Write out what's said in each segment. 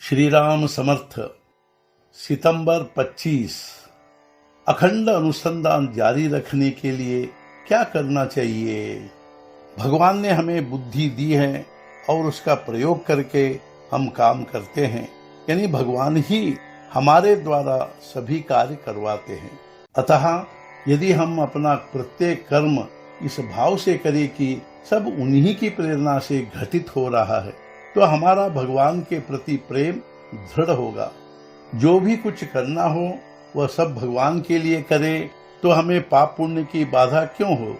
श्री राम समर्थ। सितंबर 25। अखंड अनुसंधान जारी रखने के लिए क्या करना चाहिए? भगवान ने हमें बुद्धि दी है और उसका प्रयोग करके हम काम करते हैं, यानी भगवान ही हमारे द्वारा सभी कार्य करवाते हैं। अतः यदि हम अपना प्रत्येक कर्म इस भाव से करें कि सब उन्हीं की प्रेरणा से घटित हो रहा है, तो हमारा भगवान के प्रति प्रेम दृढ़ होगा। जो भी कुछ करना हो वह सब भगवान के लिए करे, तो हमें पाप पुण्य की बाधा क्यों हो?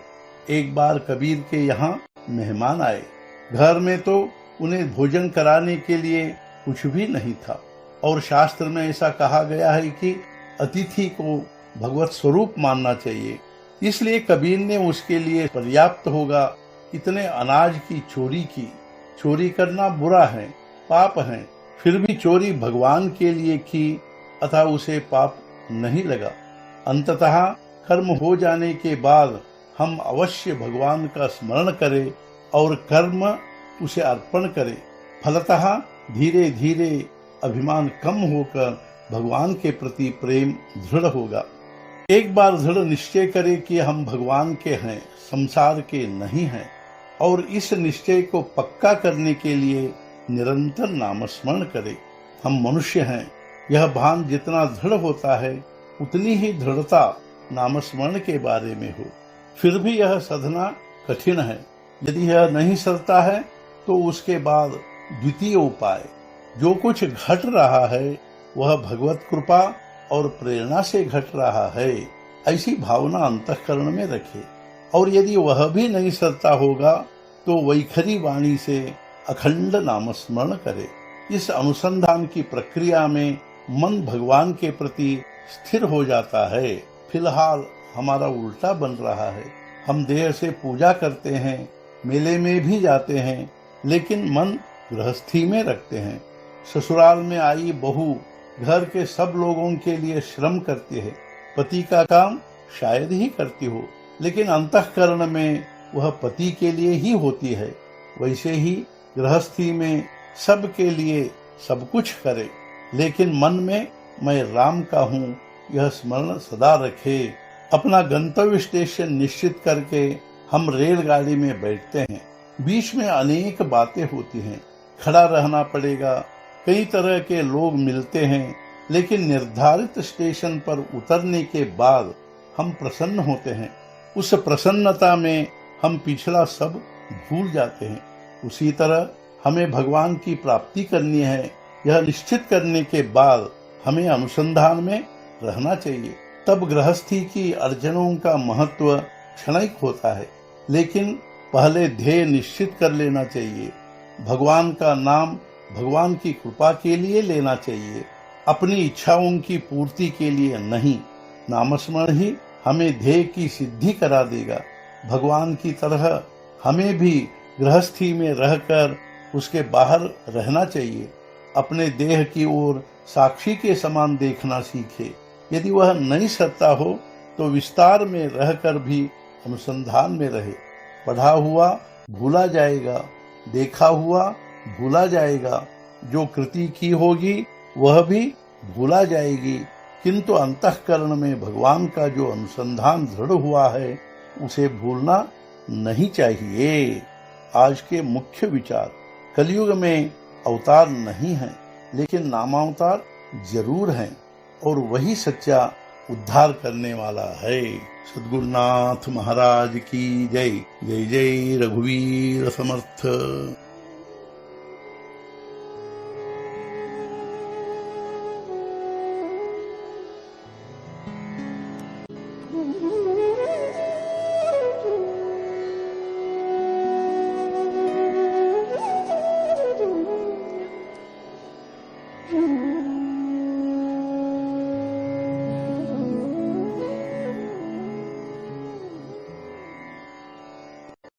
एक बार कबीर के यहाँ मेहमान आए। घर में तो उन्हें भोजन कराने के लिए कुछ भी नहीं था, और शास्त्र में ऐसा कहा गया है कि अतिथि को भगवत स्वरूप मानना चाहिए। इसलिए कबीर ने उसके लिए पर्याप्त होगा इतने अनाज की चोरी की। चोरी करना बुरा है, पाप है, फिर भी चोरी भगवान के लिए की, अतः उसे पाप नहीं लगा। अंततः कर्म हो जाने के बाद हम अवश्य भगवान का स्मरण करें और कर्म उसे अर्पण करें। फलतः धीरे धीरे अभिमान कम होकर भगवान के प्रति प्रेम दृढ़ होगा। एक बार दृढ़ निश्चय करें कि हम भगवान के हैं, संसार के नहीं हैं, और इस निश्चय को पक्का करने के लिए निरंतर नामस्मरण करें। हम मनुष्य हैं, यह भान जितना दृढ़ होता है उतनी ही दृढ़ता नामस्मरण के बारे में हो। फिर भी यह साधना कठिन है। यदि यह नहीं सरता है तो उसके बाद द्वितीय उपाय, जो कुछ घट रहा है वह भगवत कृपा और प्रेरणा से घट रहा है, ऐसी भावना अंतःकरण में रखे। और यदि वह भी नहीं सरता होगा तो वैखरी वाणी से अखंड नामस्मरण करे। इस अनुसंधान की प्रक्रिया में मन भगवान के प्रति स्थिर हो जाता है। फिलहाल हमारा उल्टा बन रहा है। हम देह से पूजा करते हैं, मेले में भी जाते हैं, लेकिन मन गृहस्थी में रखते हैं। ससुराल में आई बहू घर के सब लोगों के लिए श्रम करती है। पति का काम शायद ही करती हो, लेकिन अंतःकरण में वह पति के लिए ही होती है। वैसे ही गृहस्थी में सब के लिए सब कुछ करे, लेकिन मन में मैं राम का हूँ यह स्मरण सदा रखे। अपना गंतव्य स्टेशन निश्चित करके हम रेलगाड़ी में बैठते हैं। बीच में अनेक बातें होती हैं, खड़ा रहना पड़ेगा, कई तरह के लोग मिलते हैं, लेकिन निर्धारित स्टेशन पर उतरने के बाद हम प्रसन्न होते हैं। उस प्रसन्नता में हम पिछला सब भूल जाते हैं। उसी तरह हमें भगवान की प्राप्ति करनी है, यह निश्चित करने के बाद हमें अनुसंधान में रहना चाहिए। तब गृहस्थी की अर्जनों का महत्व क्षणिक होता है, लेकिन पहले ध्येय निश्चित कर लेना चाहिए। भगवान का नाम भगवान की कृपा के लिए लेना चाहिए, अपनी इच्छाओं की पूर्ति के लिए नहीं। नामस्मरण ही हमें ध्येय की सिद्धि करा देगा। भगवान की तरह हमें भी गृहस्थी में रहकर उसके बाहर रहना चाहिए। अपने देह की ओर साक्षी के समान देखना सीखे। यदि वह नहीं सकता हो तो विस्तार में रहकर भी अनुसंधान में रहे। पढ़ा हुआ भूला जाएगा, देखा हुआ भूला जाएगा, जो कृति की होगी वह भी भूला जाएगी, किंतु अंतःकरण में भगवान का जो अनुसंधान दृढ़ हुआ है उसे भूलना नहीं चाहिए। आज के मुख्य विचार, कलयुग में अवतार नहीं है, लेकिन नामावतार जरूर हैं, और वही सच्चा उद्धार करने वाला है। सद्गुरुनाथ महाराज की जय। जय जय रघुवीर समर्थ।